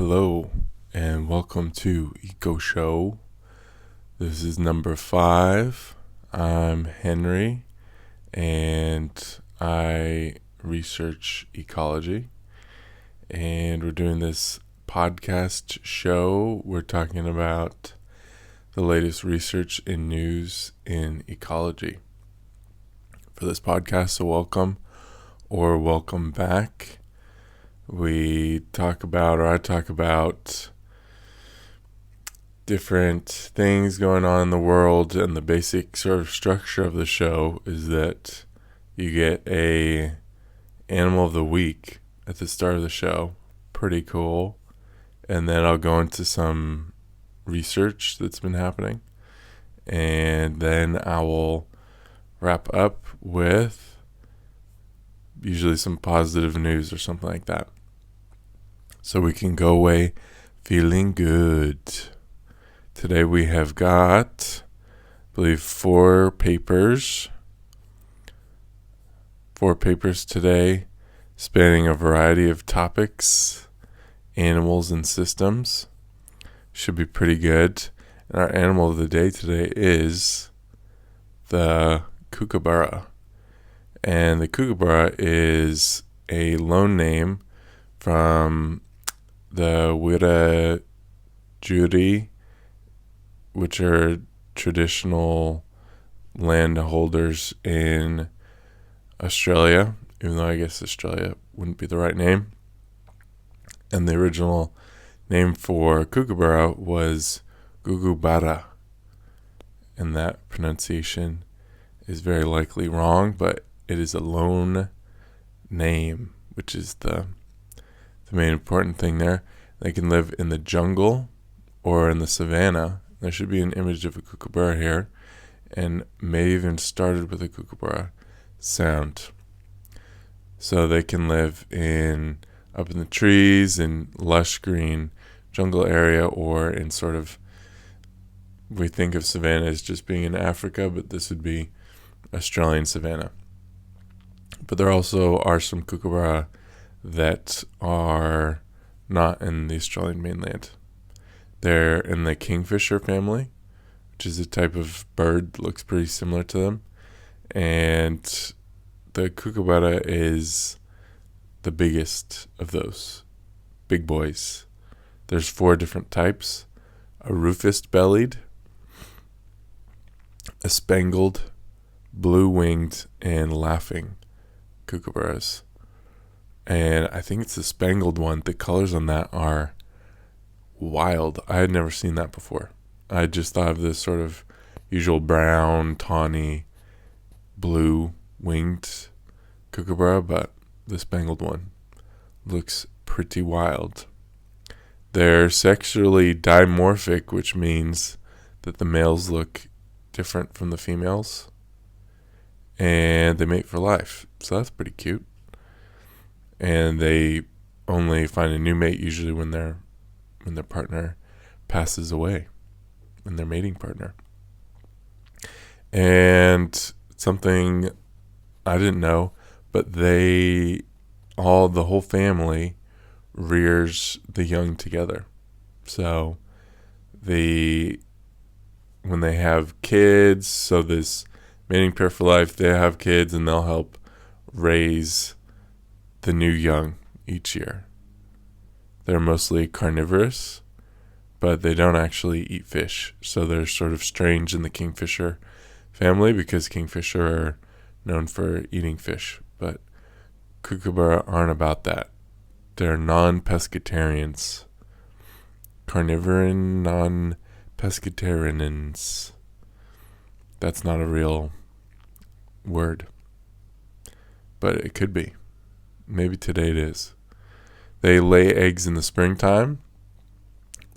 Hello, and welcome to Eco Show. This is number 5. I'm Henry, and I research ecology. And we're doing this podcast show. We're talking about the latest research and news in ecology. For this podcast, so welcome or welcome back. I talk about different things going on in the world, and the basic sort of structure of the show is that you get a animal of the week at the start of the show. Pretty cool. And then I'll go into some research that's been happening, and then I will wrap up with usually some positive news or something like that, so we can go away feeling good. Today we have got, I believe, 4 papers. 4 papers today, spanning a variety of topics, animals and systems. Should be pretty good. And our animal of the day today is the kookaburra. And the kookaburra is a loan name from the Wiradjuri, which are traditional landholders in Australia, even though I guess Australia wouldn't be the right name. And the original name for kookaburra was Gugubara. And that pronunciation is very likely wrong, but it is a loan name, which is the main important thing there. They can live in the jungle or in the savannah. There should be an image of a kookaburra here, and may even started with a kookaburra sound. So they can live up in the trees in lush green jungle area, or in sort of, we think of savannah as just being in Africa, but this would be Australian savannah. But there also are some kookaburra that are not in the Australian mainland. They're in the kingfisher family, which is a type of bird that looks pretty similar to them. And the kookaburra is the biggest of those big boys. There's 4 different types: a rufous-bellied, a spangled, blue-winged, and laughing kookaburras. And I think it's the spangled one. The colors on that are wild. I had never seen that before. I just thought of this sort of usual brown, tawny, blue-winged kookaburra, but the spangled one looks pretty wild. They're sexually dimorphic, which means that the males look different from the females, and they mate for life. So that's pretty cute. And they only find a new mate usually when their partner passes away, when their mating partner. And something I didn't know, but the whole family rears the young together. So when they have kids, so this mating pair for life, they have kids and they'll help raise the new young each year. They're mostly carnivorous, but they don't actually eat fish. So they're sort of strange in the kingfisher family, because kingfisher are known for eating fish, but kookaburra aren't about that. They're non-pescatarians. Carnivoran non-pescatarians. That's not a real word, but it could be. Maybe today it is. They lay eggs in the springtime,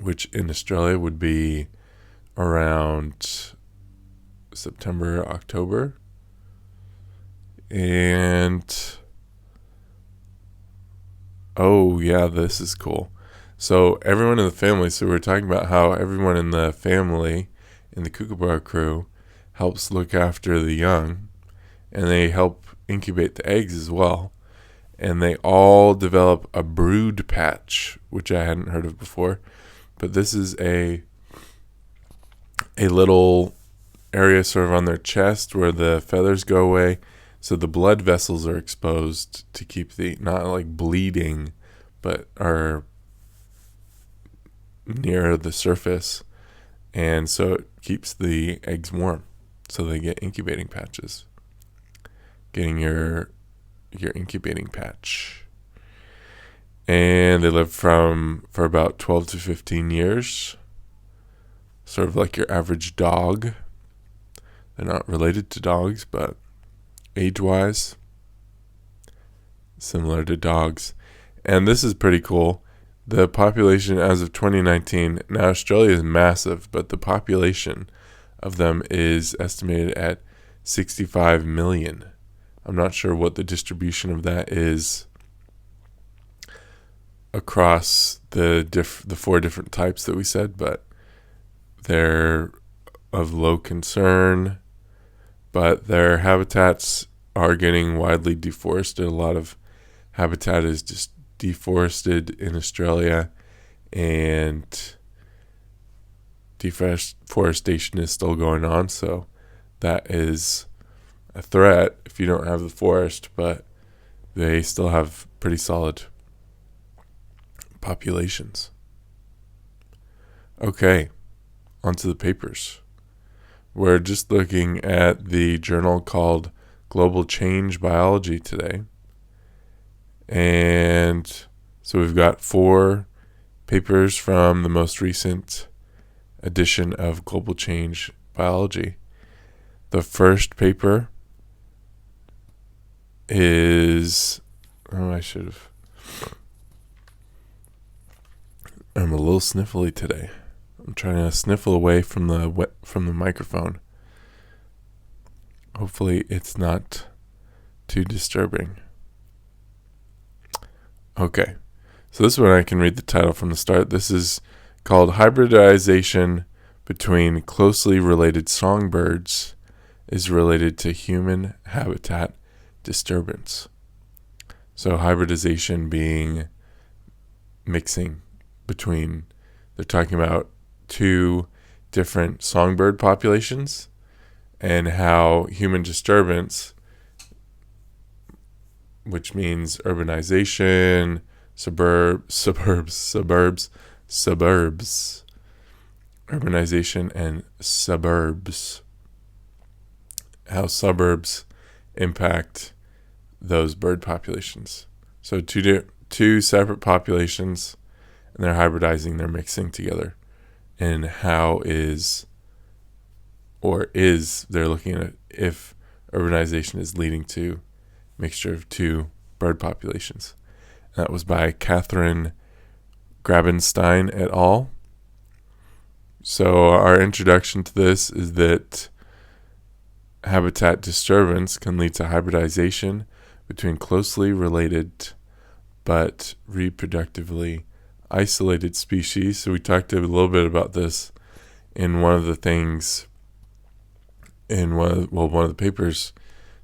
which in Australia would be around September, October. And oh yeah, this is cool. So everyone in the family, so we're talking about how everyone in the family, in the kookaburra crew, helps look after the young, and they help incubate the eggs as well. and they all develop a brood patch, which I hadn't heard of before. But this is a little area sort of on their chest where the feathers go away, so the blood vessels are exposed to keep the, not like bleeding, but are near the surface, and so it keeps the eggs warm, so they get incubating patches. Getting your incubating patch. And they live for about 12 to 15 years, sort of like your average dog. They're not related to dogs, but age-wise, similar to dogs. And this is pretty cool. The population as of 2019, now Australia is massive, but the population of them is estimated at 65 million. I'm not sure what the distribution of that is across the 4 different types that we said, but they're of low concern. But their habitats are getting widely deforested. A lot of habitat is just deforested in Australia, and deforestation is still going on, so that is a threat if you don't have the forest, but they still have pretty solid populations. Okay, onto the papers. We're just looking at the journal called Global Change Biology today. And so we've got 4 papers from the most recent edition of Global Change Biology. The first paper is, I'm a little sniffly today. I'm trying to sniffle away from the microphone. Hopefully it's not too disturbing. Okay, so this one I can read the title from the start. This is called Hybridization Between Closely Related Songbirds is Related to Human Habitat Disturbance. So hybridization being mixing between, they're talking about 2 different songbird populations and how human disturbance, which means urbanization, urbanization and suburbs, how suburbs impact those bird populations. So 2 separate populations, and they're hybridizing, they're mixing together. And how they're looking at if urbanization is leading to mixture of 2 bird populations. And that was by Catherine Grabenstein et al. So our introduction to this is that habitat disturbance can lead to hybridization between closely related but reproductively isolated species. So we talked a little bit about this in one of the things in one of the papers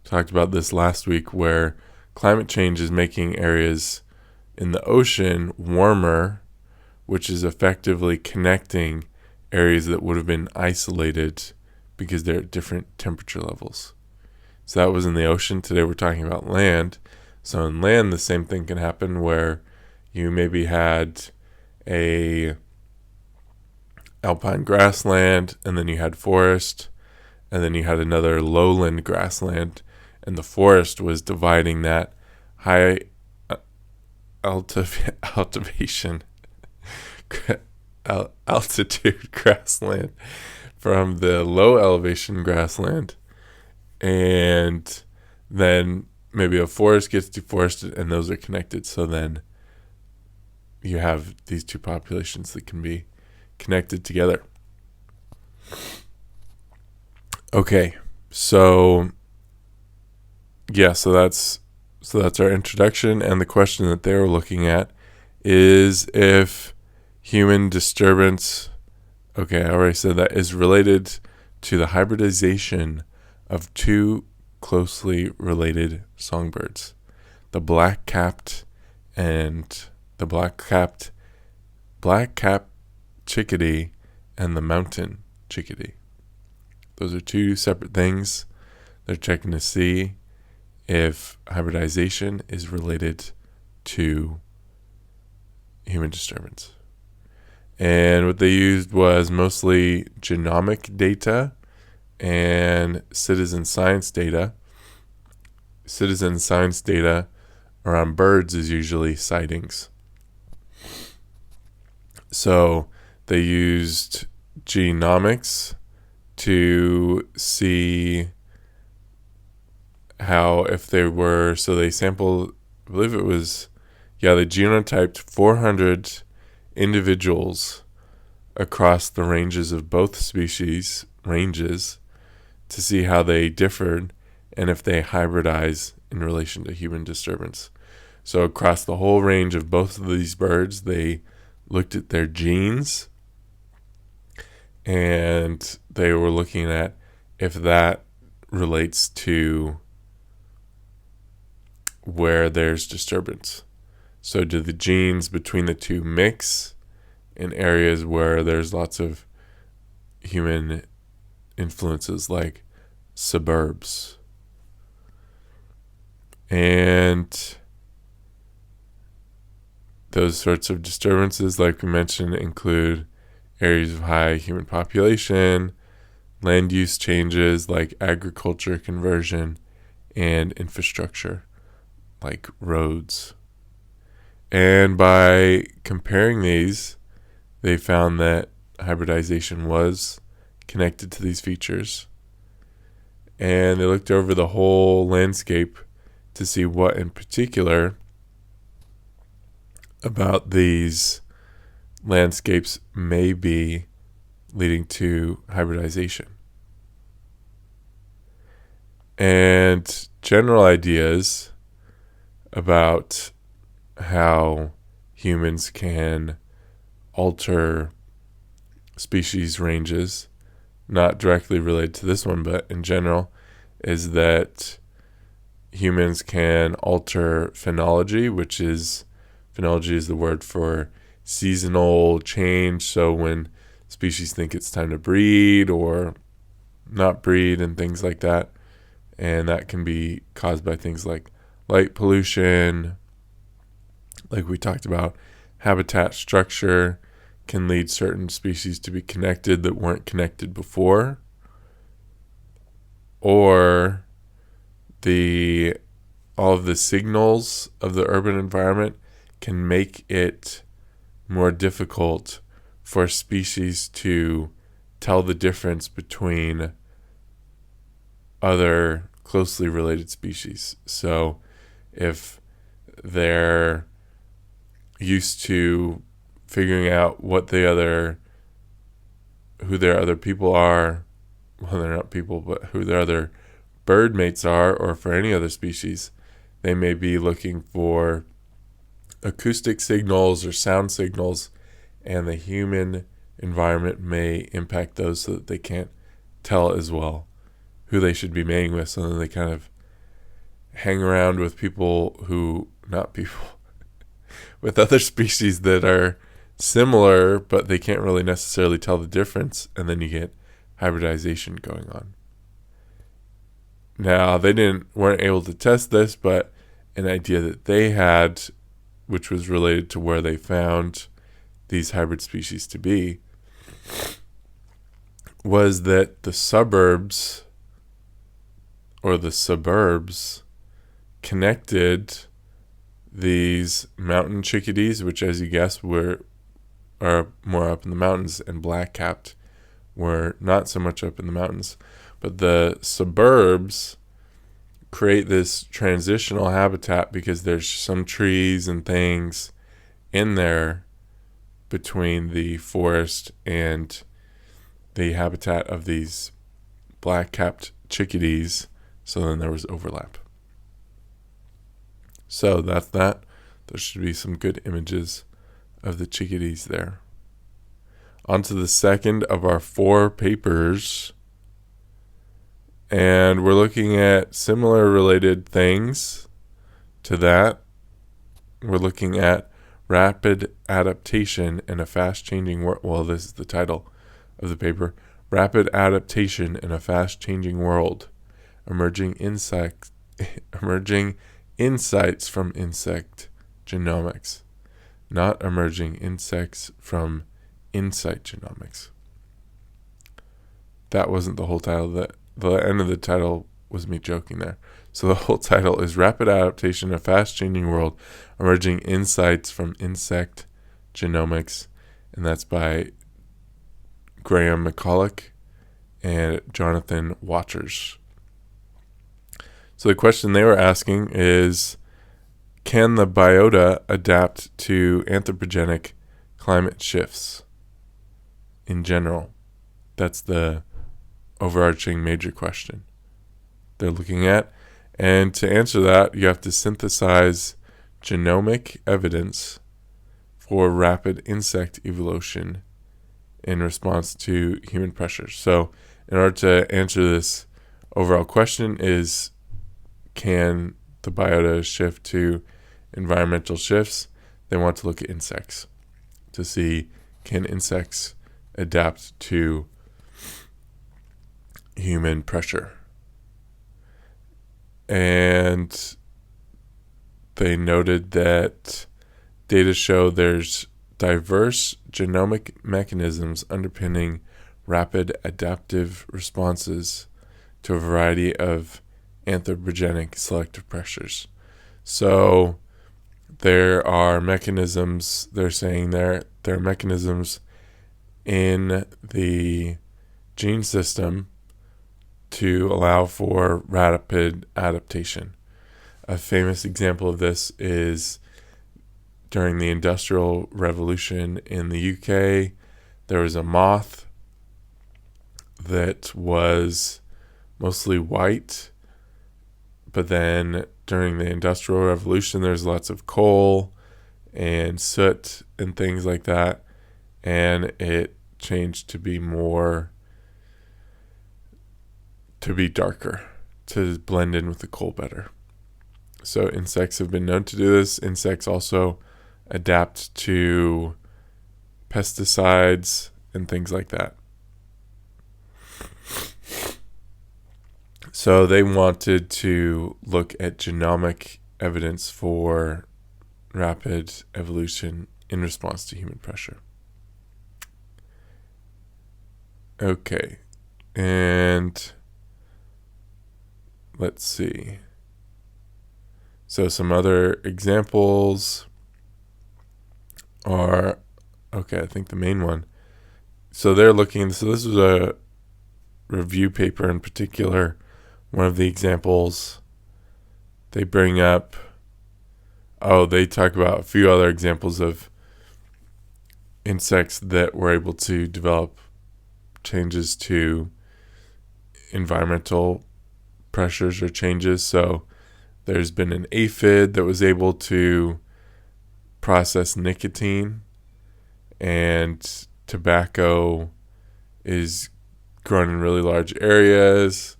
talked about this last week, where climate change is making areas in the ocean warmer, which is effectively connecting areas that would have been isolated because they're at different temperature levels. So that was in the ocean. Today we're talking about land. So in land, the same thing can happen, where you maybe had a alpine grassland, and then you had forest, and then you had another lowland grassland, and the forest was dividing that high altitude grassland from the low elevation grassland, and then maybe a forest gets deforested and those are connected. So then you have these 2 populations that can be connected together. Okay, so that's our introduction, and the question that they were looking at is if human disturbance, okay, I already said that, is related to the hybridization of 2 closely related songbirds. the black-capped and the black-capped chickadee and the mountain chickadee. Those are two separate things. They're checking to see if hybridization is related to human disturbance. And what they used was mostly genomic data and citizen science data. Citizen science data around birds is usually sightings. So they used genomics to see how, if they were, so they sampled, I believe it was, they genotyped 400 individuals across the ranges of both species, to see how they differed and if they hybridize in relation to human disturbance. So across the whole range of both of these birds, they looked at their genes, and they were looking at if that relates to where there's disturbance. So do the genes between the two mix in areas where there's lots of human influences, like suburbs? And those sorts of disturbances, like we mentioned, include areas of high human population, land use changes like agriculture conversion, and infrastructure like roads. And by comparing these, they found that hybridization was connected to these features. And they looked over the whole landscape to see what in particular about these landscapes may be leading to hybridization. And general ideas about how humans can alter species ranges, not directly related to this one, but in general, is that humans can alter phenology, phenology is the word for seasonal change. So when species think it's time to breed or not breed and things like that. And that can be caused by things like light pollution, like we talked about. Habitat structure can lead certain species to be connected that weren't connected before. Or all of the signals of the urban environment can make it more difficult for species to tell the difference between other closely related species. So if they're used to figuring out who their other people are, well, they're not people, but who their other bird mates are, or for any other species, they may be looking for acoustic signals or sound signals, and the human environment may impact those so that they can't tell as well who they should be mating with. So then they kind of hang around with with other species that are similar, but they can't really necessarily tell the difference, and then you get hybridization going on. Now, they weren't able to test this, but an idea that they had, which was related to where they found these hybrid species to be, was that the suburbs connected these mountain chickadees, which, as you guessed, are more up in the mountains, and black-capped were not so much up in the mountains. But the suburbs create this transitional habitat because there's some trees and things in there between the forest and the habitat of these black-capped chickadees. So then there was overlap. So that's that. There should be some good images of the chickadees there. On to the second of our 4 papers. And we're looking at similar related things to that, we're looking at rapid adaptation in a fast-changing world. Well, this is the title of the paper. Rapid adaptation in a fast-changing world. Emerging insights from insect genomics. Not emerging insects from insight genomics. That wasn't the whole title. The end of the title was me joking there. So the whole title is Rapid Adaptation in a Fast-Changing World, Emerging Insights from Insect Genomics, and that's by Graham McCulloch and Jonathan Watchers. So the question they were asking is, can the biota adapt to anthropogenic climate shifts in general? That's the overarching major question they're looking at. And to answer that, you have to synthesize genomic evidence for rapid insect evolution in response to human pressures. So in order to answer this overall question is, can the biota shift to environmental shifts? They want to look at insects to see, can insects adapt to human pressure? And they noted that data show there's diverse genomic mechanisms underpinning rapid adaptive responses to a variety of anthropogenic selective pressures. So there are mechanisms, they're saying there are mechanisms in the gene system to allow for rapid adaptation. A famous example of this is during the Industrial Revolution in the UK. There was a moth that was mostly white, but then during the Industrial Revolution there's lots of coal and soot and things like that, and it changed to be darker, to blend in with the coal better. So insects have been known to do this. Insects also adapt to pesticides and things like that. So they wanted to look at genomic evidence for rapid evolution in response to human pressure. Okay, and let's see. So some other examples are, I think the main one. So they're looking, so this was a review paper in particular. One of the examples they bring up, they talk about a few other examples of insects that were able to develop changes to environmental pressures or changes. So there's been an aphid that was able to process nicotine, and tobacco is grown in really large areas,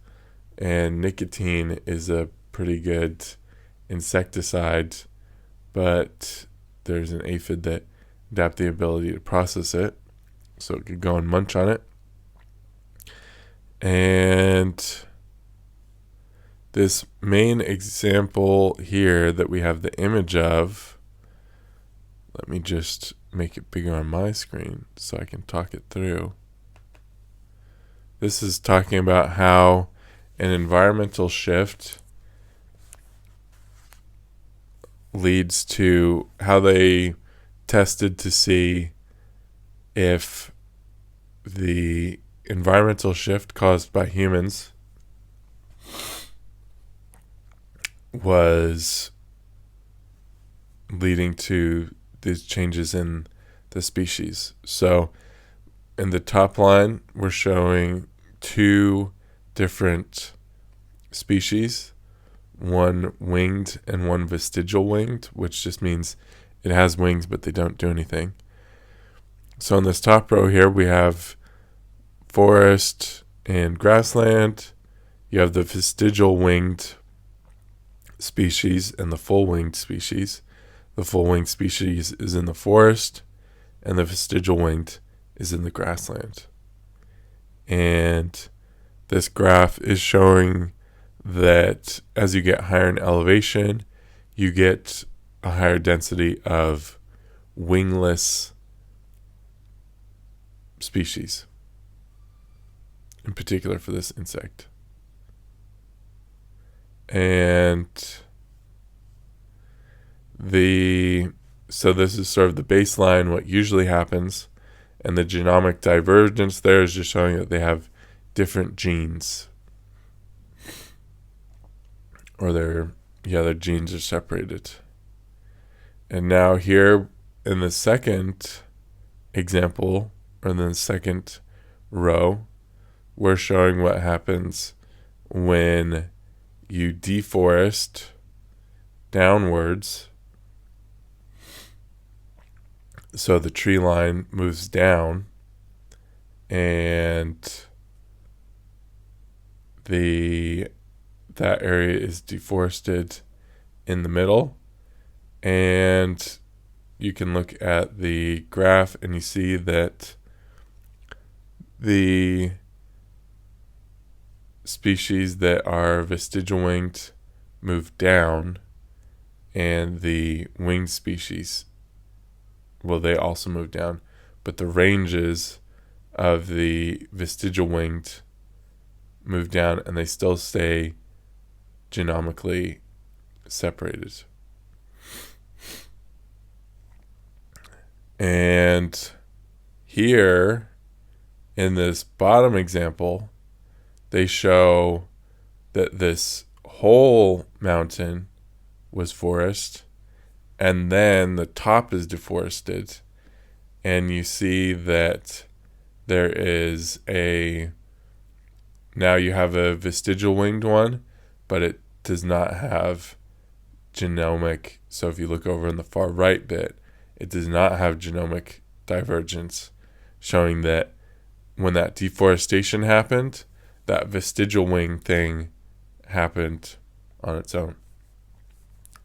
and nicotine is a pretty good insecticide, but there's an aphid that adapted the ability to process it, so it could go and munch on it. And this main example here that we have the image of, let me just make it bigger on my screen so I can talk it through. This is talking about how an environmental shift leads to how they tested to see if the environmental shift caused by humans was leading to these changes in the species. So in the top line, we're showing two different species, one winged and one vestigial winged, which just means it has wings but they don't do anything. So in this top row here, we have forest and grassland. You have the vestigial winged species and the full-winged species. The full-winged species is in the forest, and the vestigial winged is in the grassland. And this graph is showing that as you get higher in elevation, you get a higher density of wingless species, in particular for this insect. And so this is sort of the baseline, what usually happens, and the genomic divergence there is just showing that they have different genes, or their genes are separated. And now here in the second example, or in the second row, we're showing what happens when you deforest downwards. So the tree line moves down, and that area is deforested in the middle. And you can look at the graph and you see that the species that are vestigial winged move down, and the winged species, well, they also move down, but the ranges of the vestigial winged move down, and they still stay genomically separated. And here in this bottom example, they show that this whole mountain was forest, and then the top is deforested, and you see that there is now you have a vestigial winged one, but it does not have genomic. So if you look over in the far right bit, it does not have genomic divergence, showing that when that deforestation happened, that vestigial wing thing happened on its own.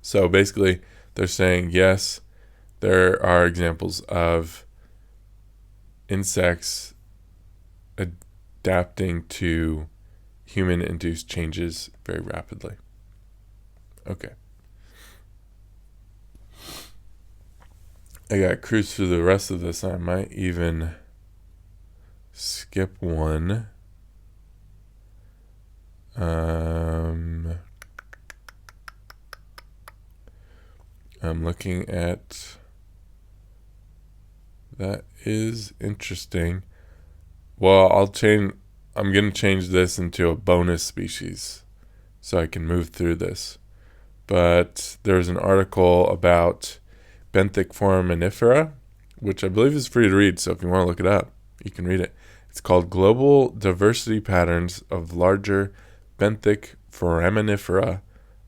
So basically, they're saying, yes, there are examples of insects adapting to human-induced changes very rapidly. Okay. I got to cruise through the rest of this. I might even skip one. I'm looking at... That is interesting. Well, I'm going to change this into a bonus species so I can move through this. But there's an article about benthic foraminifera, which I believe is free to read, so if you want to look it up, you can read it. It's called Global Diversity Patterns of Larger Benthic Foraminifera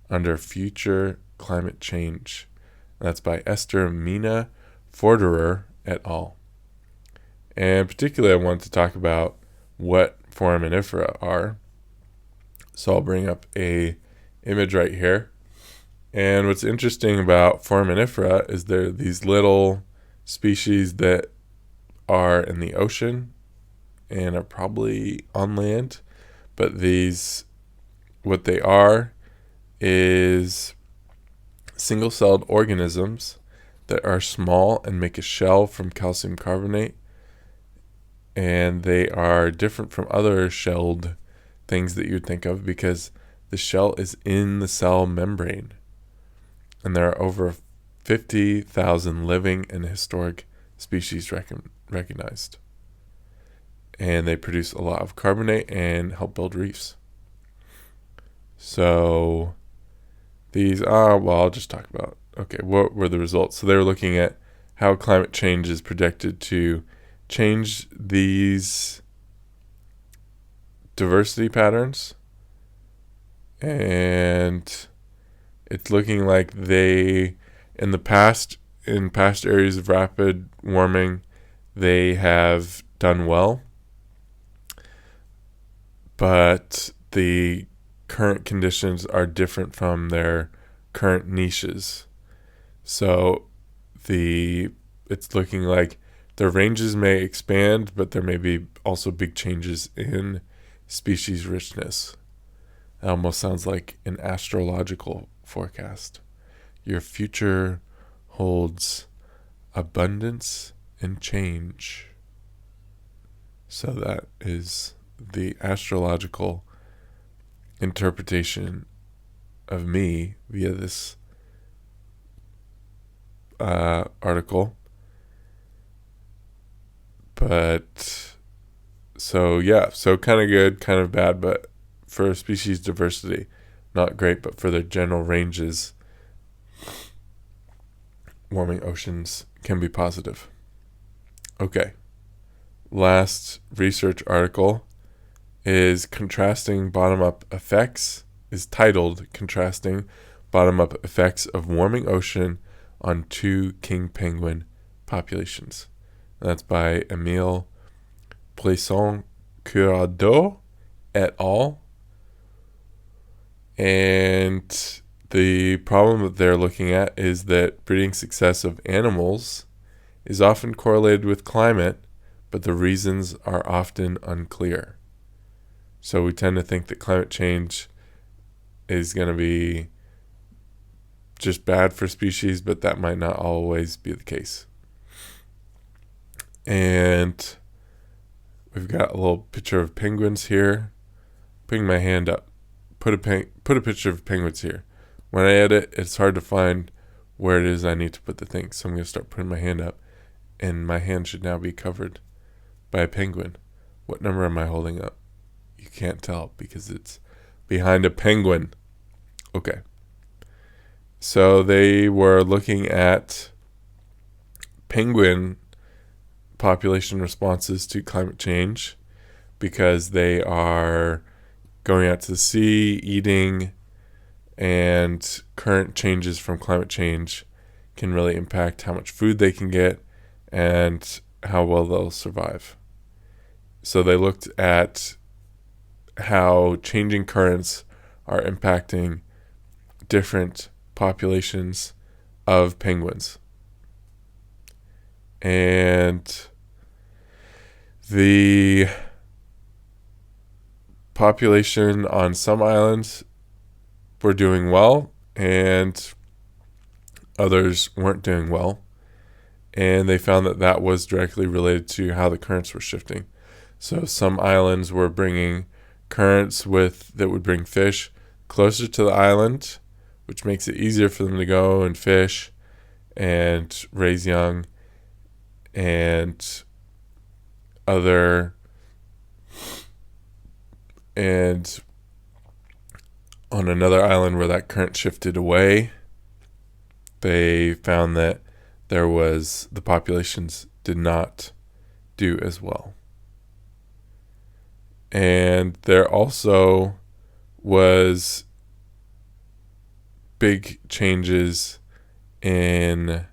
Under Future Climate Change. And that's by Esther Mina Forderer et al. And particularly I wanted to talk about what foraminifera are. So I'll bring up a image right here. And what's interesting about foraminifera is they're these little species that are in the ocean and are probably on land. But what they are is single-celled organisms that are small and make a shell from calcium carbonate. And they are different from other shelled things that you'd think of because the shell is in the cell membrane. And there are over 50,000 living and historic species recognized. And they produce a lot of carbonate and help build reefs. So I'll just talk about, what were the results? So they were looking at how climate change is projected to change these diversity patterns. And it's looking like in past areas of rapid warming, they have done well. But the current conditions are different from their current niches. So it's looking like their ranges may expand, but there may be also big changes in species richness. That almost sounds like an astrological forecast. Your future holds abundance and change. So that is the astrological interpretation of me via this article. But so kind of good, kind of bad, but for species diversity, not great, but for their general ranges, warming oceans can be positive. Okay. Last research article is titled Contrasting Bottom-Up Effects of Warming Ocean on 2 King Penguin Populations. And that's by Emile Poisson-Coureau et al. And the problem that they're looking at is that breeding success of animals is often correlated with climate, but the reasons are often unclear. So we tend to think that climate change is going to be just bad for species, but that might not always be the case. And we've got a little picture of penguins here. Putting my hand up. Put a picture of penguins here. When I edit, it's hard to find where it is I need to put the thing. So I'm going to start putting my hand up. And my hand should now be covered by a penguin. What number am I holding up? You can't tell because it's behind a penguin. Okay. So they were looking at penguin population responses to climate change because they are going out to the sea, eating, and current changes from climate change can really impact how much food they can get and how well they'll survive. So they looked at how changing currents are impacting different populations of penguins. And the population on some islands were doing well and others weren't doing well. And they found that that was directly related to how the currents were shifting. So some islands were bringing currents that would bring fish closer to the island, which makes it easier for them to go and fish and raise young, and on another island where that current shifted away, they found that the populations did not do as well. And there also was big changes in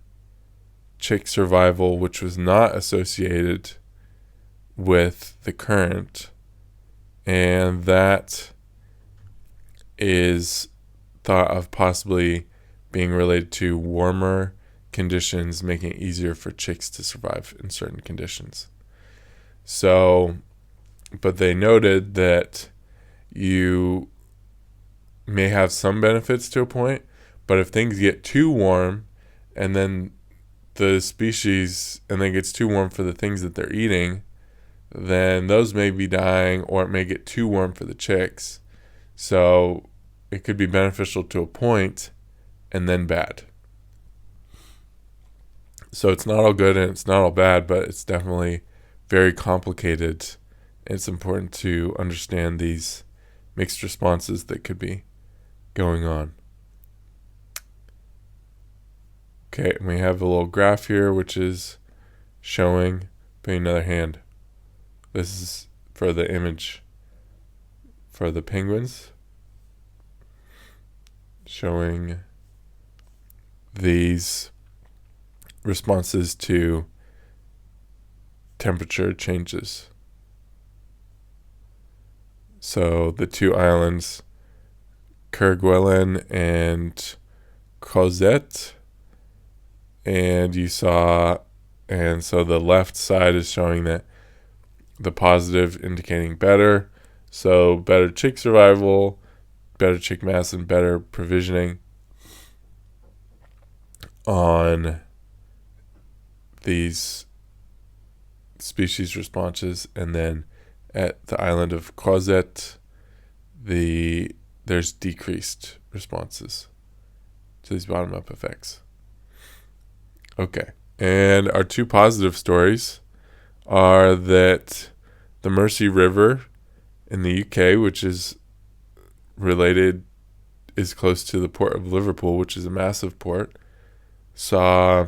chick survival, which was not associated with the current. And that is thought of possibly being related to warmer conditions, making it easier for chicks to survive in certain conditions. So, but they noted that you may have some benefits to a point, but if things get too warm and then gets too warm for the things that they're eating, then those may be dying, or it may get too warm for the chicks. So it could be beneficial to a point and then bad. So it's not all good and it's not all bad, but it's definitely very complicated. It's important to understand these mixed responses that could be going on. Okay, and we have a little graph here which is showing, putting another hand. This is for the image for the penguins, showing these responses to temperature changes. So the two islands, Kerguelen and Cosette, and so the left side is showing that the positive indicating better, so better chick survival, better chick mass, and better provisioning on these species responses. And then at the island of Cosette, there's decreased responses to these bottom-up effects. Okay, and our two positive stories are that the Mersey River in the UK, which is close to the port of Liverpool, which is a massive port, saw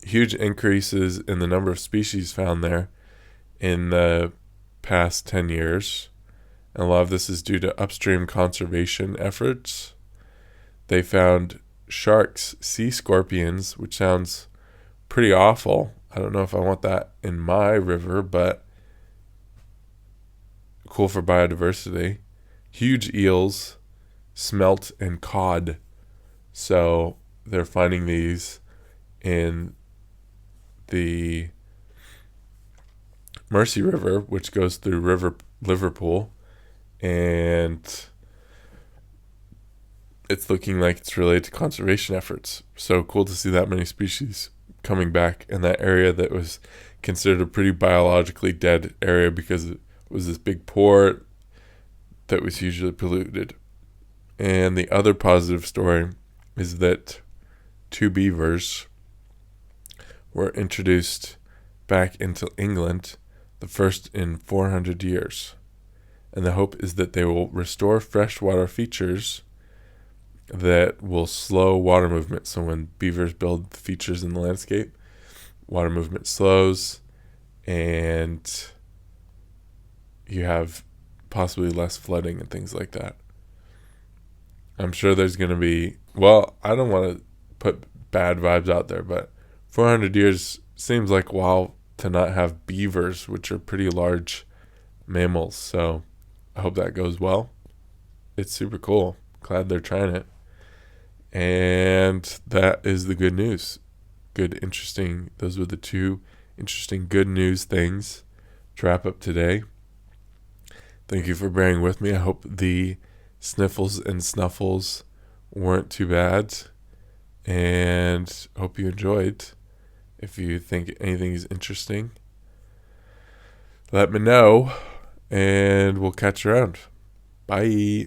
huge increases in the number of species found there in the past 10 years. And a lot of this is due to upstream conservation efforts. They found sharks, sea scorpions, which sounds pretty awful. I don't know if I want that in my river, but cool for biodiversity. Huge eels, smelt, and cod. So they're finding these in the Mersey River, which goes through Liverpool, and it's looking like it's related to conservation efforts. So cool to see that many species coming back in that area that was considered a pretty biologically dead area because it was this big port that was hugely polluted. And the other positive story is that 2 beavers were introduced back into England, the first in 400 years. And the hope is that they will restore freshwater features that will slow water movement. So when beavers build features in the landscape, water movement slows, and you have possibly less flooding and things like that. I'm sure there's going to be, I don't want to put bad vibes out there, but 400 years seems like a while to not have beavers, which are pretty large mammals. So I hope that goes well. It's super cool. Glad they're trying it. And that is the good news. Those were the two interesting good news things to wrap up today. Thank you for bearing with me. I hope the sniffles and snuffles weren't too bad, and hope you enjoyed. If you think anything is interesting, let me know, and we'll catch you around. Bye.